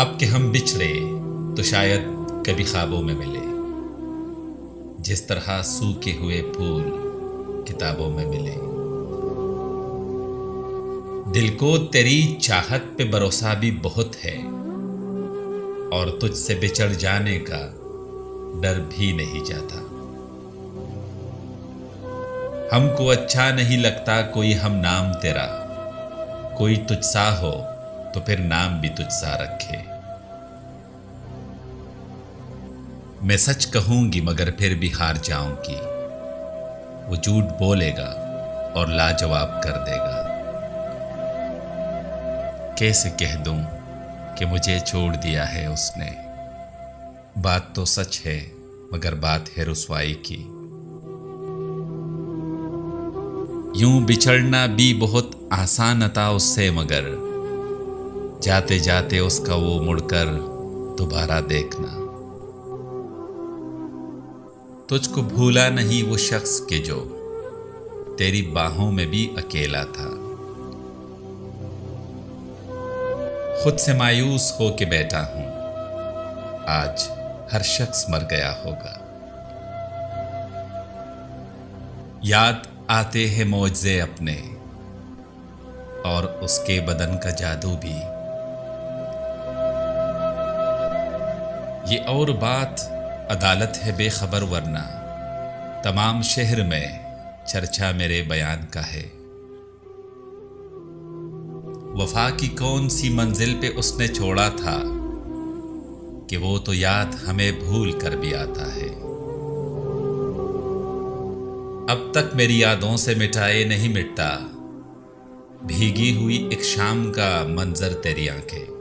अब के हम बिछड़े तो शायद कभी ख्वाबों में मिले, जिस तरह सूखे हुए फूल किताबों में मिले। दिल को तेरी चाहत पे भरोसा भी बहुत है, और तुझसे बिछड़ जाने का डर भी नहीं जाता। हमको अच्छा नहीं लगता कोई हम नाम तेरा, कोई तुझसा हो तो फिर नाम भी तुझसा रखे। मैं सच कहूंगी मगर फिर भी हार जाऊंगी, वो झूठ बोलेगा और लाजवाब कर देगा। कैसे कह दूं कि मुझे छोड़ दिया है उसने, बात तो सच है मगर बात है रुसवाई की। यूं बिछड़ना भी बहुत आसान था उससे, मगर जाते जाते उसका वो मुड़कर दोबारा देखना। तुझको भूला नहीं वो शख्स के जो तेरी बाहों में भी अकेला था। खुद से मायूस हो के बैठा हूं, आज हर शख्स मर गया होगा। याद आते हैं मौजे अपने और उसके बदन का जादू भी। ये और बात अदालत है बेखबर, वरना तमाम शहर में चर्चा मेरे बयान का है। वफा की कौन सी मंजिल पे उसने छोड़ा था कि वो तो याद हमें भूल कर भी आता है। अब तक मेरी यादों से मिटाए नहीं मिटता भीगी हुई एक शाम का मंजर तेरी आंखें।